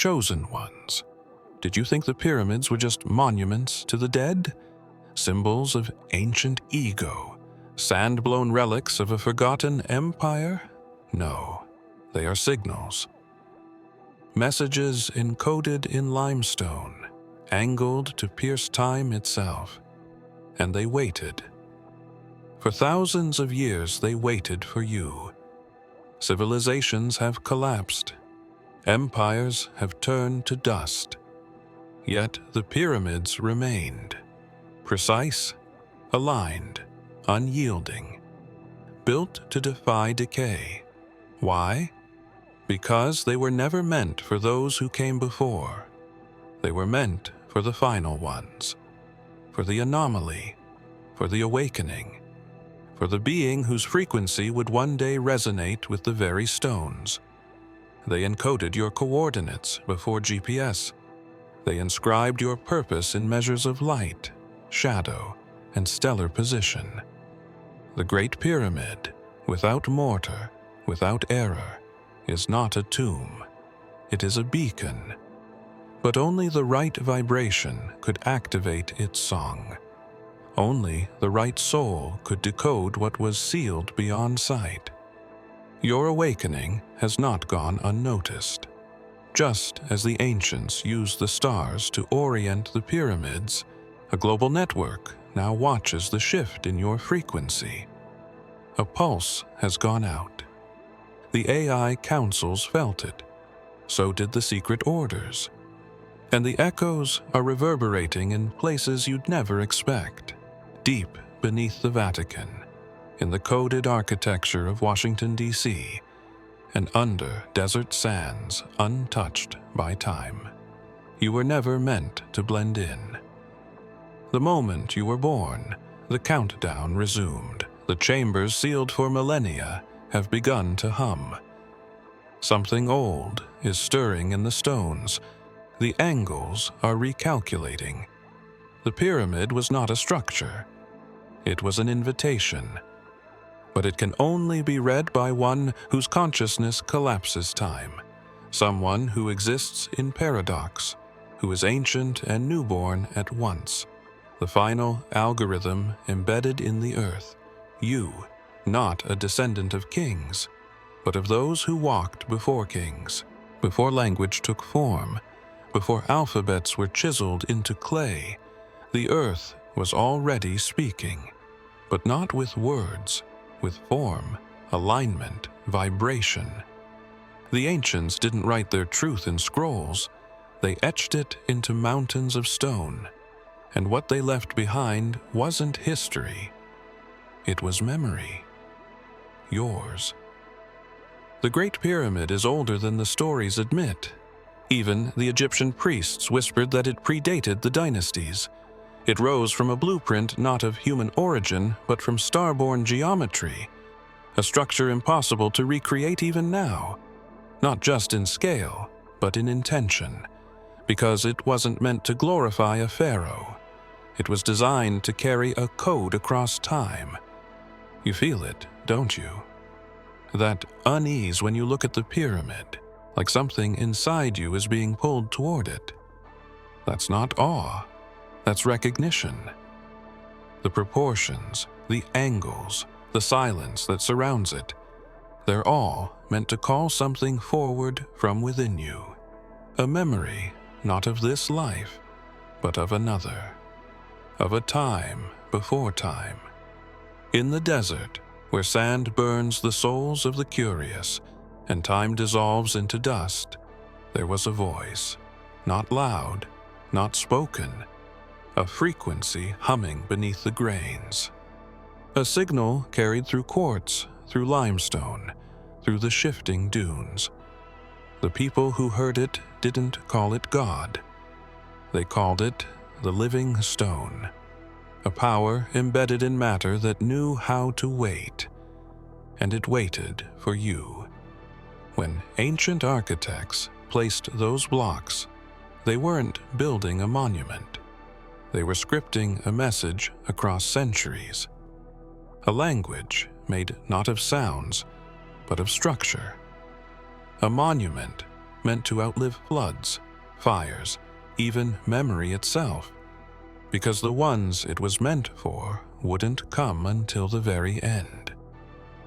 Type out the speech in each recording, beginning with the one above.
chosen ones. Did you think the pyramids were just monuments to the dead? Symbols of ancient ego? Sand-blown relics of a forgotten empire? No, they are signals. Messages encoded in limestone, angled to pierce time itself. And they waited. For thousands of years they waited for you. Civilizations have collapsed. Empires have turned to dust. Yet the pyramids remained. Precise, aligned, unyielding. Built to defy decay. Why? Because they were never meant for those who came before. They were meant for the final ones. For the anomaly. For the awakening. For the being whose frequency would one day resonate with the very stones. They encoded your coordinates before GPS. They inscribed your purpose in measures of light, shadow, and stellar position. The Great Pyramid, without mortar, without error, is not a tomb. It is a beacon. But only the right vibration could activate its song. Only the right soul could decode what was sealed beyond sight. Your awakening has not gone unnoticed. Just as the ancients used the stars to orient the pyramids, a global network now watches the shift in your frequency. A pulse has gone out. The AI councils felt it. So did the secret orders. And the echoes are reverberating in places you'd never expect. Deep beneath the Vatican, in the coded architecture of Washington, D.C., and under desert sands untouched by time. You were never meant to blend in. The moment you were born, the countdown resumed. The chambers sealed for millennia have begun to hum. Something old is stirring in the stones. The angles are recalculating. The pyramid was not a structure. It was an invitation. But it can only be read by one whose consciousness collapses time. Someone who exists in paradox, who is ancient and newborn at once. The final algorithm embedded in the earth. You, not a descendant of kings, but of those who walked before kings, before language took form, before alphabets were chiseled into clay. The earth was already speaking, but not with words, with form, alignment, vibration. The ancients didn't write their truth in scrolls. They etched it into mountains of stone. And what they left behind wasn't history. It was memory. Yours. The Great Pyramid is older than the stories admit. Even the Egyptian priests whispered that it predated the dynasties. It rose from a blueprint not of human origin, but from star-born geometry, a structure impossible to recreate even now, not just in scale, but in intention, because it wasn't meant to glorify a pharaoh. It was designed to carry a code across time. You feel it, don't you? That unease when you look at the pyramid, like something inside you is being pulled toward it. That's not awe. That's recognition. The proportions, the angles, the silence that surrounds it, they're all meant to call something forward from within you. A memory, not of this life, but of another. Of a time before time. In the desert, where sand burns the souls of the curious, and time dissolves into dust, there was a voice, not loud, not spoken, a frequency humming beneath the grains. A signal carried through quartz, through limestone, through the shifting dunes. The people who heard it didn't call it God. They called it the living stone, a power embedded in matter that knew how to wait. And it waited for you. When ancient architects placed those blocks, they weren't building a monument. They were scripting a message across centuries. A language made not of sounds, but of structure. A monument meant to outlive floods, fires, even memory itself, because the ones it was meant for wouldn't come until the very end.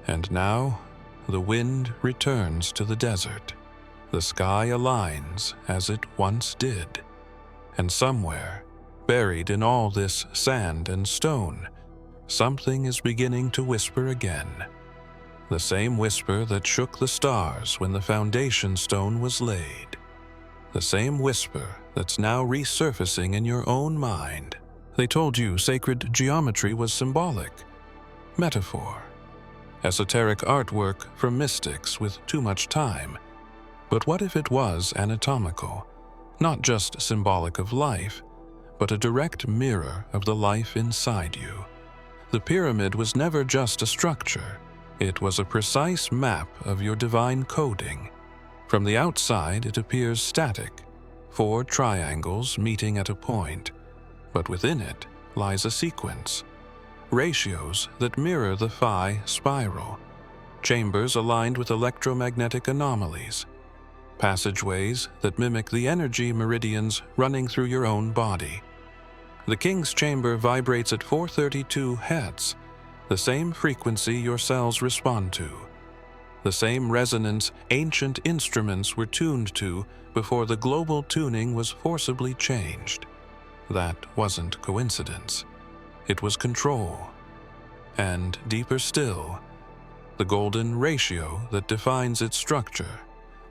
And now, the wind returns to the desert. The sky aligns as it once did. And somewhere, buried in all this sand and stone, something is beginning to whisper again. The same whisper that shook the stars when the foundation stone was laid. The same whisper that's now resurfacing in your own mind. They told you sacred geometry was symbolic, metaphor, esoteric artwork for mystics with too much time. But what if it was anatomical, not just symbolic of life, but a direct mirror of the life inside you? The pyramid was never just a structure. It was a precise map of your divine coding. From the outside, it appears static, 4 triangles meeting at a point, but within it lies a sequence, ratios that mirror the phi spiral, chambers aligned with electromagnetic anomalies, passageways that mimic the energy meridians running through your own body. The king's chamber vibrates at 432 Hz, the same frequency your cells respond to, the same resonance ancient instruments were tuned to before the global tuning was forcibly changed. That wasn't coincidence. It was control. And deeper still, the golden ratio that defines its structure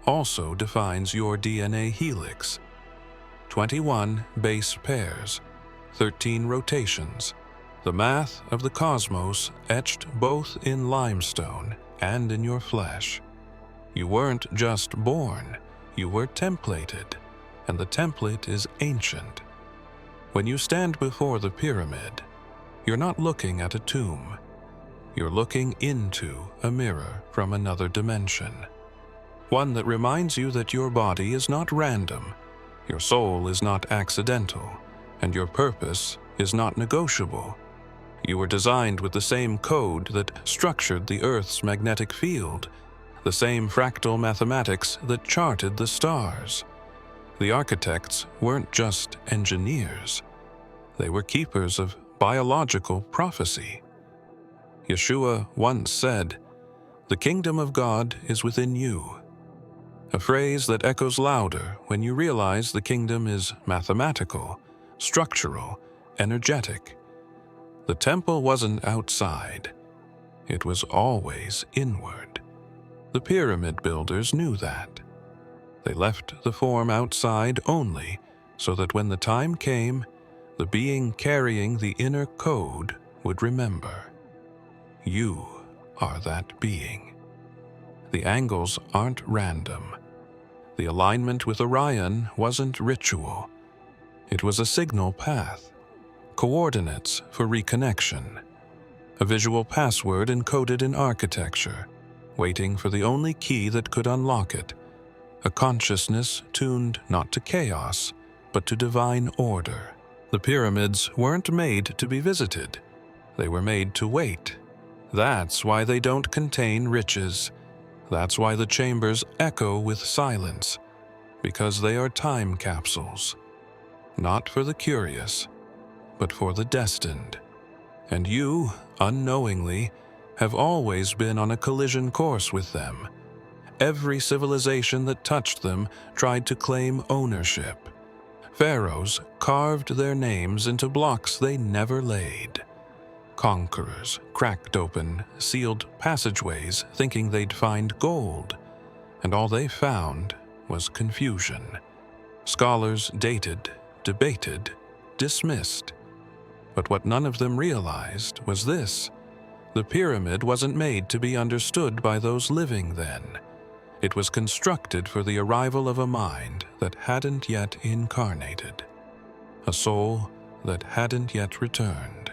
also defines your DNA helix. 21 base pairs, 13 rotations, the math of the cosmos etched both in limestone and in your flesh. You weren't just born, you were templated, and the template is ancient. When you stand before the pyramid, you're not looking at a tomb. You're looking into a mirror from another dimension. One that reminds you that your body is not random, your soul is not accidental, and your purpose is not negotiable. You were designed with the same code that structured the Earth's magnetic field, the same fractal mathematics that charted the stars. The architects weren't just engineers. They were keepers of biological prophecy. Yeshua once said, "The kingdom of God is within you," a phrase that echoes louder when you realize the kingdom is mathematical, structural, energetic. The temple wasn't outside. It was always inward. The pyramid builders knew that. They left the form outside only so that when the time came, the being carrying the inner code would remember. You are that being. The angles aren't random. The alignment with Orion wasn't ritual. It was a signal path, coordinates for reconnection, a visual password encoded in architecture, waiting for the only key that could unlock it, a consciousness tuned not to chaos, but to divine order. The pyramids weren't made to be visited. They were made to wait. That's why they don't contain riches. That's why the chambers echo with silence, because they are time capsules. Not for the curious, but for the destined. And you, unknowingly, have always been on a collision course with them. Every civilization that touched them tried to claim ownership. Pharaohs carved their names into blocks they never laid. Conquerors cracked open sealed passageways thinking they'd find gold, and all they found was confusion. Scholars dated, debated, dismissed. But what none of them realized was this: the pyramid wasn't made to be understood by those living then. It was constructed for the arrival of a mind that hadn't yet incarnated, a soul that hadn't yet returned,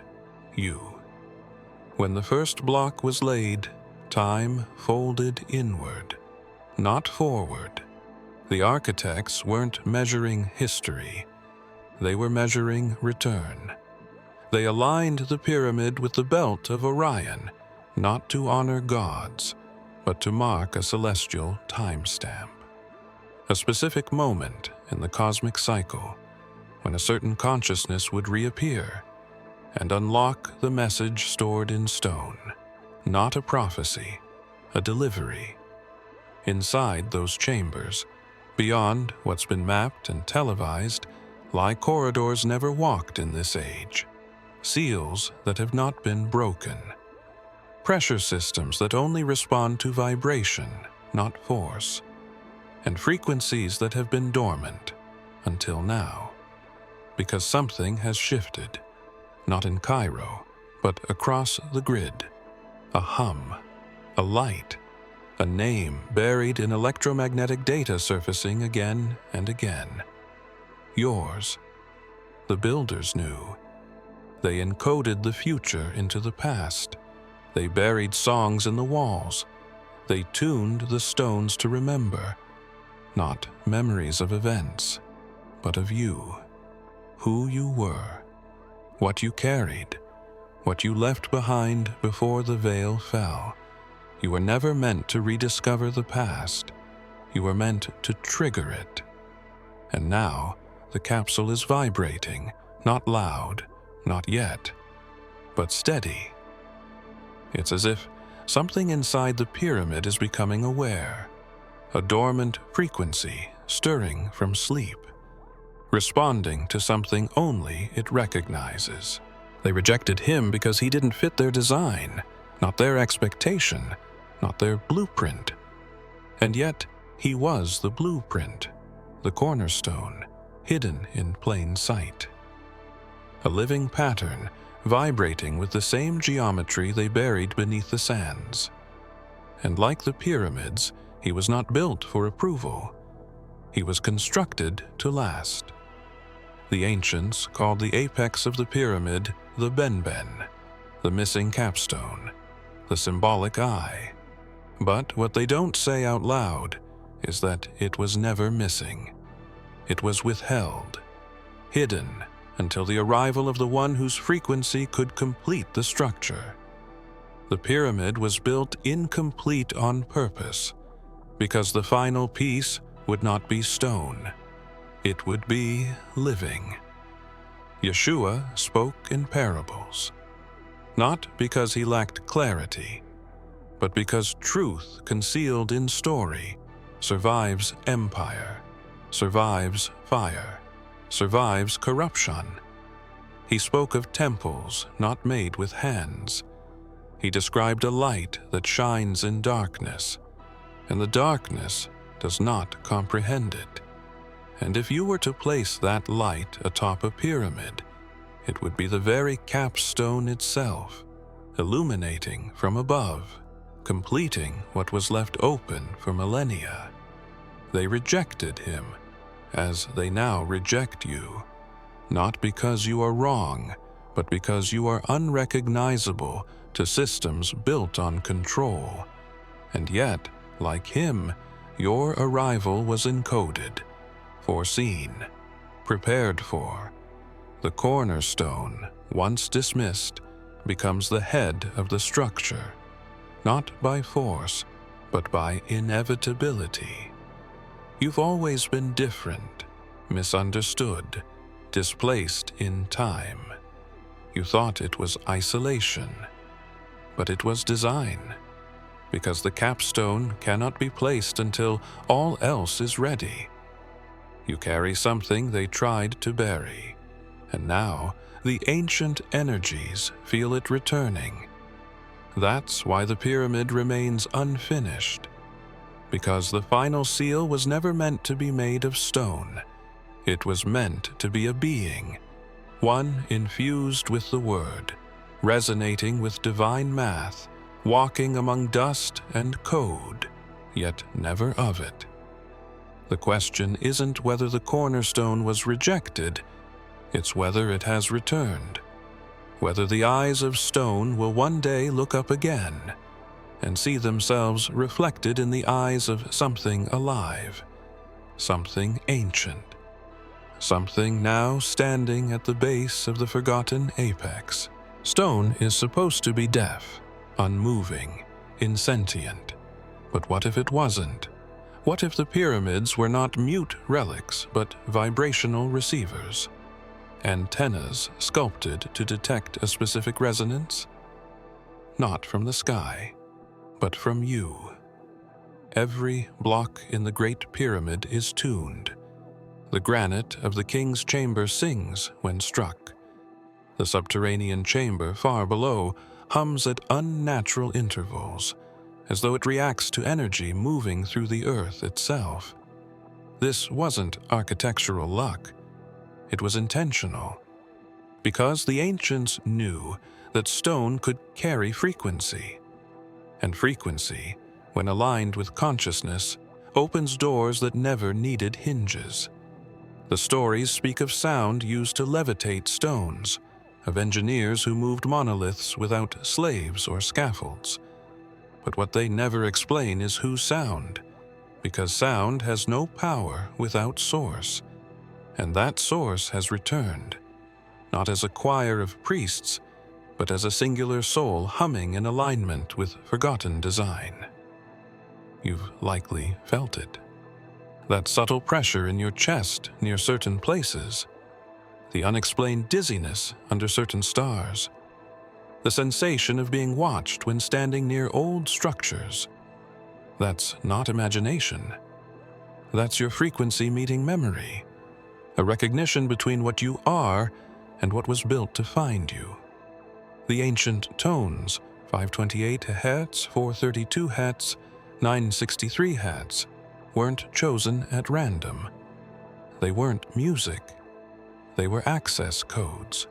you. When the first block was laid, time folded inward, not forward. The architects weren't measuring history. They were measuring return. They aligned the pyramid with the belt of Orion, not to honor gods, but to mark a celestial timestamp. a specific moment in the cosmic cycle when a certain consciousness would reappear and unlock the message stored in stone. Not a prophecy, a delivery. Inside those chambers, beyond what's been mapped and televised, lie corridors never walked in this age, seals that have not been broken, pressure systems that only respond to vibration, not force, and frequencies that have been dormant until now, because something has shifted, not in Cairo, but across the grid. A hum, a light, a name buried in electromagnetic data surfacing again and again. Yours. The builders knew. They encoded the future into the past. They buried songs in the walls. They tuned the stones to remember, not memories of events, but of you, who you were, what you carried, what you left behind before the veil fell. You were never meant to rediscover the past. You were meant to trigger it. And now, the capsule is vibrating, not loud, not yet, but steady. It's as if something inside the pyramid is becoming aware, a dormant frequency stirring from sleep, responding to something only it recognizes. They rejected him because he didn't fit their design, not their expectation, not their blueprint. And yet, he was the blueprint, the cornerstone, hidden in plain sight. A living pattern, vibrating with the same geometry they buried beneath the sands. And like the pyramids, he was not built for approval. He was constructed to last. The ancients called the apex of the pyramid the benben, the missing capstone, the symbolic eye. But what they don't say out loud is that it was never missing. It was withheld, hidden until the arrival of the one whose frequency could complete the structure. The pyramid was built incomplete on purpose, because the final piece would not be stone. It would be living. Yeshua spoke in parables, not because he lacked clarity, but because truth concealed in story survives empire, survives fire, survives corruption. He spoke of temples not made with hands. He described a light that shines in darkness, and the darkness does not comprehend it. And if you were to place that light atop a pyramid, it would be the very capstone itself, illuminating from above, completing what was left open for millennia. They rejected him, as they now reject you, not because you are wrong, but because you are unrecognizable to systems built on control. And yet, like him, your arrival was encoded, foreseen, prepared for. The cornerstone, once dismissed, becomes the head of the structure, not by force, but by inevitability. You've always been different, misunderstood, displaced in time. You thought it was isolation, but it was design, because the capstone cannot be placed until all else is ready. You carry something they tried to bury, and now the ancient energies feel it returning. That's why the pyramid remains unfinished, because the final seal was never meant to be made of stone. It was meant to be a being, one infused with the word, resonating with divine math, walking among dust and code, yet never of it. The question isn't whether the cornerstone was rejected, it's whether it has returned, whether the eyes of stone will one day look up again and see themselves reflected in the eyes of something alive, something ancient, something now standing at the base of the forgotten apex. Stone is supposed to be deaf, unmoving, insentient. But what if it wasn't? What if the pyramids were not mute relics, but vibrational receivers? Antennas sculpted to detect a specific resonance? Not from the sky, but from you. Every block in the Great Pyramid is tuned. The granite of the king's chamber sings when struck. The subterranean chamber far below hums at unnatural intervals, as though it reacts to energy moving through the earth itself. This wasn't architectural luck. It was intentional. Because the ancients knew that stone could carry frequency. And frequency, when aligned with consciousness, opens doors that never needed hinges. The stories speak of sound used to levitate stones, of engineers who moved monoliths without slaves or scaffolds. But what they never explain is whose sound, because sound has no power without source, and that source has returned, not as a choir of priests, but as a singular soul humming in alignment with forgotten design. You've likely felt it. That subtle pressure in your chest near certain places, the unexplained dizziness under certain stars, the sensation of being watched when standing near old structures. That's not imagination. That's your frequency meeting memory, a recognition between what you are and what was built to find you. The ancient tones, 528 Hz, 432 Hz, 963 Hz, weren't chosen at random. They weren't music. They were access codes.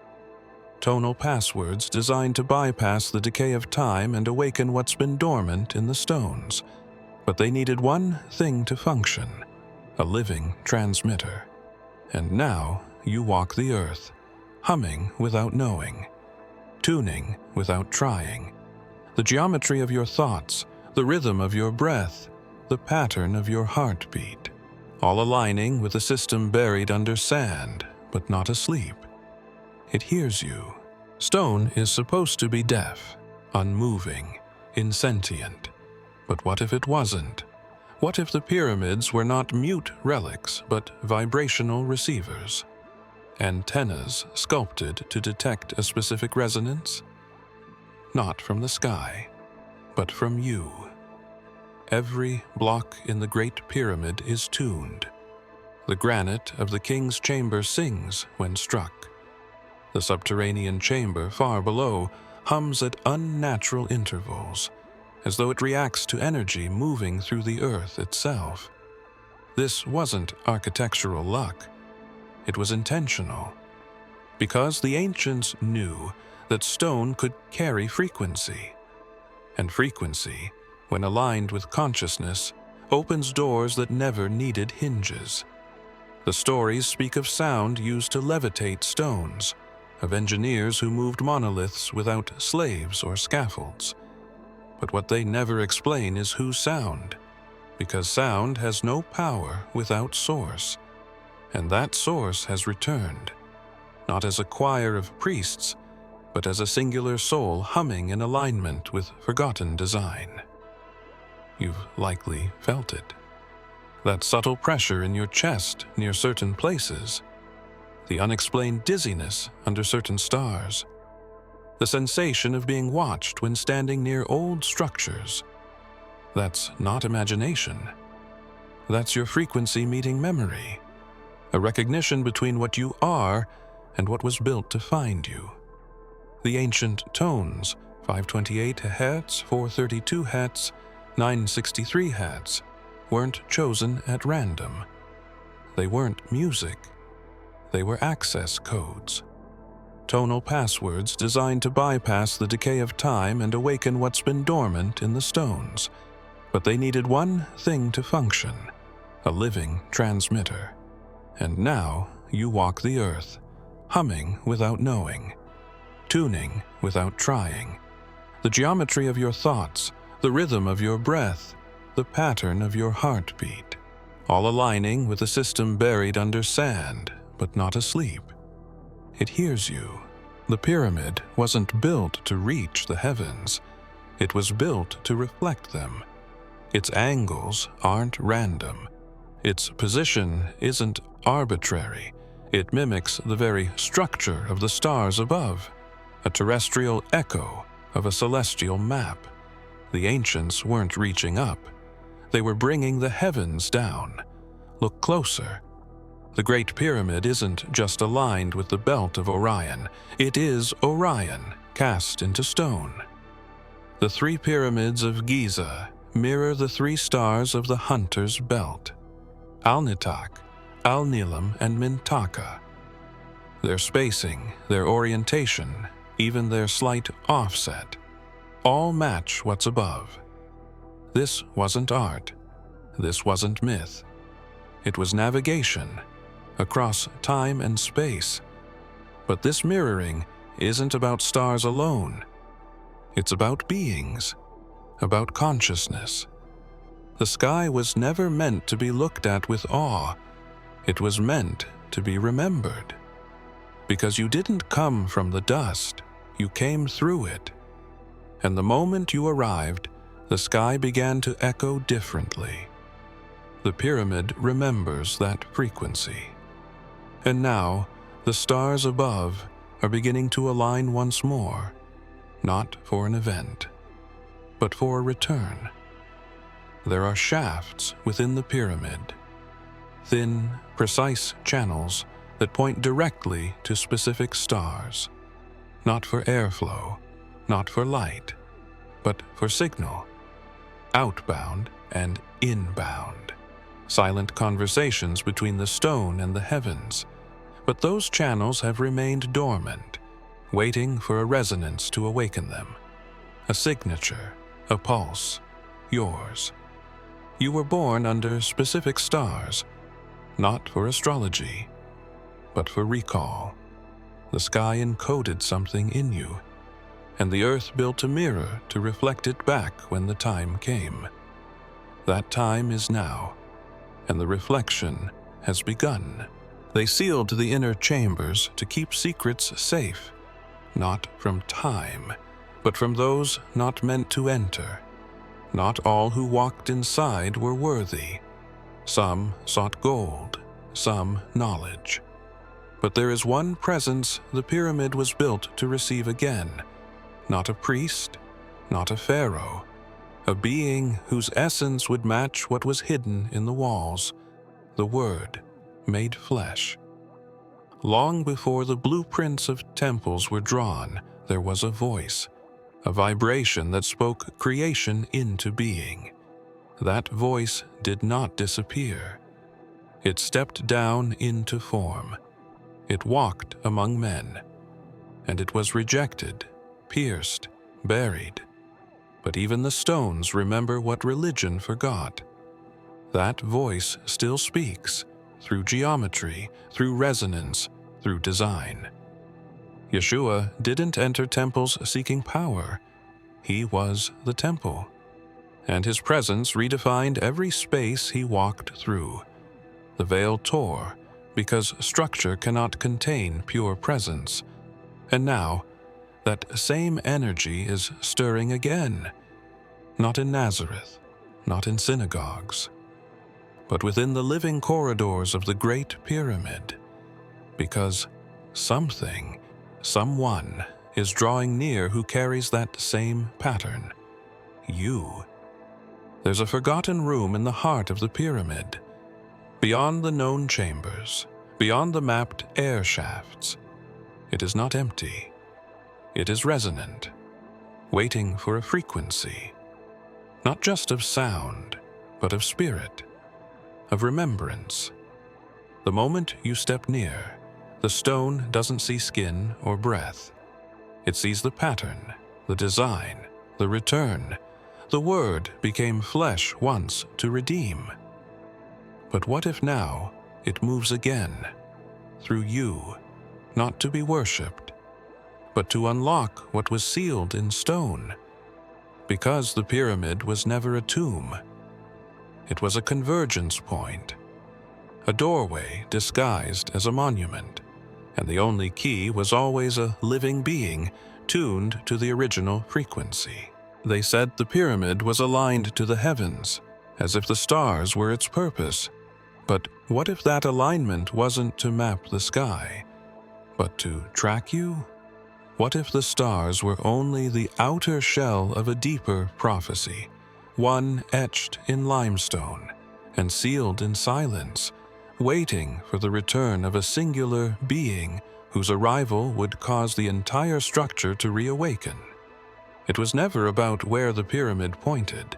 Tonal passwords designed to bypass the decay of time and awaken what's been dormant in the stones. But they needed one thing to function, a living transmitter. And now you walk the earth, humming without knowing, tuning without trying. The geometry of your thoughts, the rhythm of your breath, the pattern of your heartbeat, all aligning with a system buried under sand, but not asleep. It hears you. Stone is supposed to be deaf, unmoving, insentient. But what if it wasn't? What if the pyramids were not mute relics, but vibrational receivers? Antennas sculpted to detect a specific resonance? Not from the sky, but from you. Every block in the Great Pyramid is tuned. The granite of the king's chamber sings when struck. The subterranean chamber far below hums at unnatural intervals, as though it reacts to energy moving through the earth itself. This wasn't architectural luck. It was intentional. Because the ancients knew that stone could carry frequency. And frequency, when aligned with consciousness, opens doors that never needed hinges. The stories speak of sound used to levitate stones, of engineers who moved monoliths without slaves or scaffolds. But what they never explain is whose sound, because sound has no power without source, and that source has returned, not as a choir of priests, but as a singular soul humming in alignment with forgotten design. You've likely felt it. That subtle pressure in your chest near certain places, the unexplained dizziness under certain stars, the sensation of being watched when standing near old structures. That's not imagination. That's your frequency meeting memory, a recognition between what you are and what was built to find you. The ancient tones, 528 Hz, 432 Hz, 963 Hz, weren't chosen at random. They weren't music. They were access codes. Tonal passwords designed to bypass the decay of time and awaken what's been dormant in the stones. But they needed one thing to function, a living transmitter. And now you walk the earth, humming without knowing, tuning without trying. The geometry of your thoughts, the rhythm of your breath, the pattern of your heartbeat, all aligning with a system buried under sand, but not asleep. It hears you. The pyramid wasn't built to reach the heavens. It was built to reflect them. Its angles aren't random. Its position isn't arbitrary. It mimics the very structure of the stars above, a terrestrial echo of a celestial map. The ancients weren't reaching up. They were bringing the heavens down. Look closer. The Great Pyramid isn't just aligned with the belt of Orion. It is Orion cast into stone. The 3 pyramids of Giza mirror the 3 stars of the Hunter's Belt: Alnitak, Alnilam, and Mintaka. Their spacing, their orientation, even their slight offset, all match what's above. This wasn't art. This wasn't myth. It was navigation across time and space. But this mirroring isn't about stars alone. It's about beings, about consciousness. The sky was never meant to be looked at with awe. It was meant to be remembered. Because you didn't come from the dust, you came through it. And the moment you arrived, the sky began to echo differently. The pyramid remembers that frequency. And now, the stars above are beginning to align once more, not for an event, but for a return. There are shafts within the pyramid, thin, precise channels that point directly to specific stars, not for airflow, not for light, but for signal, outbound and inbound. Silent conversations between the stone and the heavens, but those channels have remained dormant, waiting for a resonance to awaken them. A signature, a pulse, yours. You were born under specific stars, not for astrology, but for recall. The sky encoded something in you, and the earth built a mirror to reflect it back when the time came. That time is now, and the reflection has begun. They sealed the inner chambers to keep secrets safe, not from time, but from those not meant to enter. Not all who walked inside were worthy. Some sought gold, some knowledge. But there is one presence the pyramid was built to receive again. Not a priest, not a pharaoh, a being whose essence would match what was hidden in the walls, the Word made flesh. Long before the blueprints of temples were drawn, there was a voice, a vibration that spoke creation into being. That voice did not disappear. It stepped down into form. It walked among men, and it was rejected, pierced, buried. But even the stones remember what religion forgot. That voice still speaks, through geometry, through resonance, through design. Yeshua didn't enter temples seeking power. He was the temple, and his presence redefined every space he walked through. The veil tore, because structure cannot contain pure presence. And now, that same energy is stirring again, not in Nazareth, not in synagogues, but within the living corridors of the Great Pyramid, because something, someone, is drawing near who carries that same pattern. You. There's a forgotten room in the heart of the pyramid, beyond the known chambers, beyond the mapped air shafts. It is not empty. It is resonant, waiting for a frequency, not just of sound, but of spirit, of remembrance. The moment you step near, the stone doesn't see skin or breath. It sees the pattern, the design, the return. The Word became flesh once to redeem. But what if now it moves again, through you, not to be worshipped, but to unlock what was sealed in stone? Because the pyramid was never a tomb. It was a convergence point, a doorway disguised as a monument, and the only key was always a living being tuned to the original frequency. They said the pyramid was aligned to the heavens, as if the stars were its purpose. But what if that alignment wasn't to map the sky, but to track you? What if the stars were only the outer shell of a deeper prophecy, one etched in limestone and sealed in silence, waiting for the return of a singular being whose arrival would cause the entire structure to reawaken? It was never about where the pyramid pointed.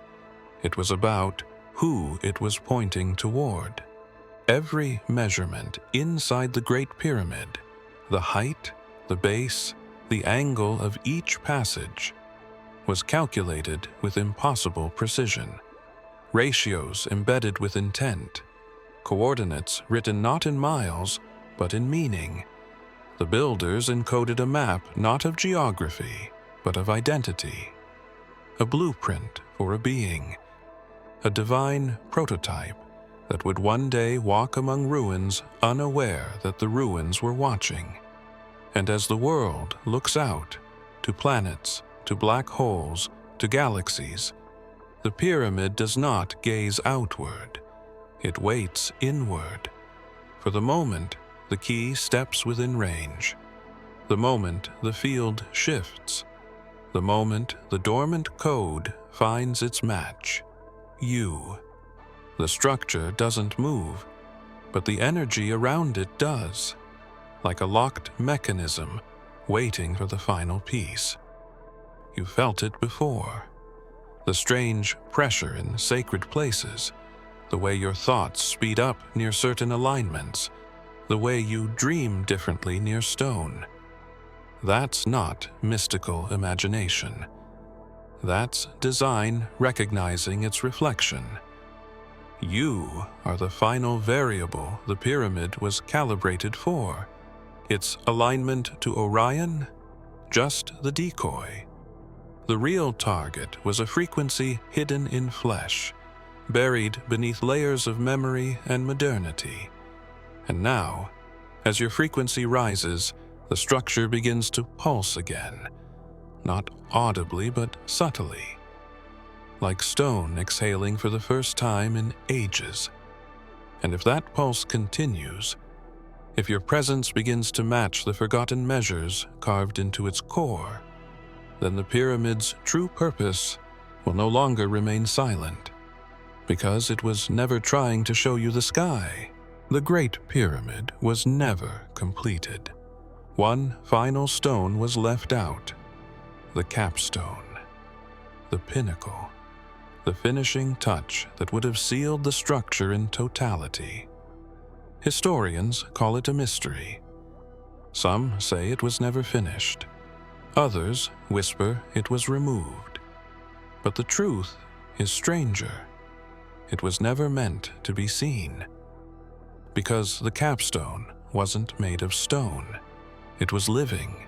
It was about who it was pointing toward. Every measurement inside the Great Pyramid, the height, the base, the angle of each passage, was calculated with impossible precision. Ratios embedded with intent, coordinates written not in miles, but in meaning. The builders encoded a map not of geography, but of identity. A blueprint for a being, a divine prototype that would one day walk among ruins unaware that the ruins were watching. And as the world looks out, to planets, to black holes, to galaxies, the pyramid does not gaze outward. It waits inward. For the moment the key steps within range, the moment the field shifts, the moment the dormant code finds its match, you. The structure doesn't move, but the energy around it does, like a locked mechanism waiting for the final piece. You felt it before. The strange pressure in sacred places, the way your thoughts speed up near certain alignments, the way you dream differently near stone. That's not mystical imagination. That's design recognizing its reflection. You are the final variable the pyramid was calibrated for. Its alignment to Orion? Just the decoy. The real target was a frequency hidden in flesh, buried beneath layers of memory and modernity. And now, as your frequency rises, the structure begins to pulse again, not audibly but subtly, like stone exhaling for the first time in ages. And if that pulse continues, if your presence begins to match the forgotten measures carved into its core, then the pyramid's true purpose will no longer remain silent, because it was never trying to show you the sky. The Great Pyramid was never completed. One final stone was left out, the capstone, the pinnacle, the finishing touch that would have sealed the structure in totality. Historians call it a mystery. Some say it was never finished. Others whisper it was removed. But the truth is stranger. It was never meant to be seen. Because the capstone wasn't made of stone. It was living,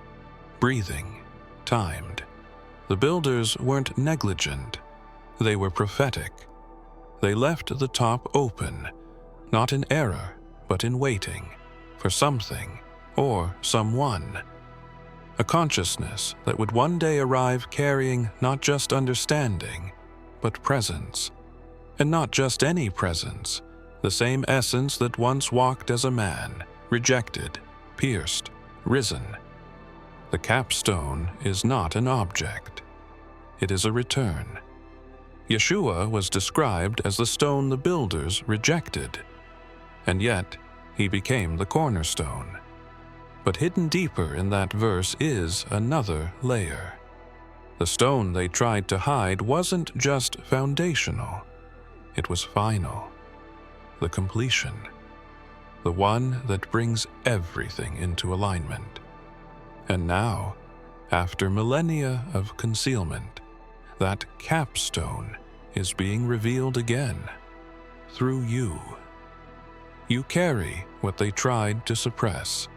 breathing, timed. The builders weren't negligent. They were prophetic. They left the top open, not in error, but in waiting, for something or someone. A consciousness that would one day arrive carrying not just understanding, but presence. And not just any presence, the same essence that once walked as a man, rejected, pierced, risen. The capstone is not an object. It is a return. Yeshua was described as the stone the builders rejected, and yet he became the cornerstone. But hidden deeper in that verse is another layer. The stone they tried to hide wasn't just foundational, it was final. The completion. The one that brings everything into alignment. And now, after millennia of concealment, that capstone is being revealed again, through you. You carry what they tried to suppress.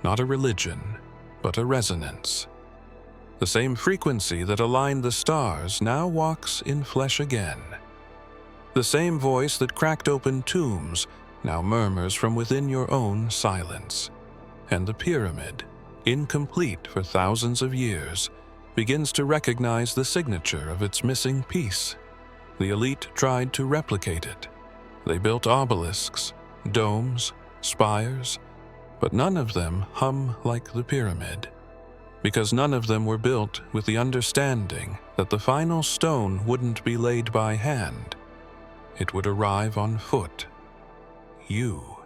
Not a religion, but a resonance. The same frequency that aligned the stars now walks in flesh again. The same voice that cracked open tombs now murmurs from within your own silence. And the pyramid, incomplete for thousands of years, begins to recognize the signature of its missing piece. The elite tried to replicate it. They built obelisks, domes, spires, but none of them hum like the pyramid, because none of them were built with the understanding that the final stone wouldn't be laid by hand. It would arrive on foot. You.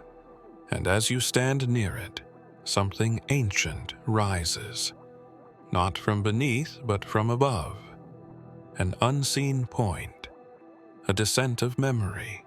And as you stand near it, something ancient rises. Not from beneath, but from above. An unseen point. A descent of memory.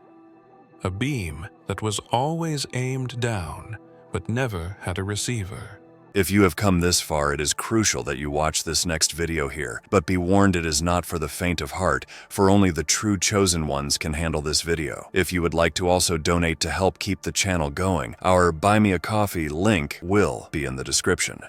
A beam that was always aimed down, but never had a receiver. If you have come this far, it is crucial that you watch this next video here. But be warned, it is not for the faint of heart, for only the true chosen ones can handle this video. If you would like to also donate to help keep the channel going, our Buy Me a Coffee link will be in the description.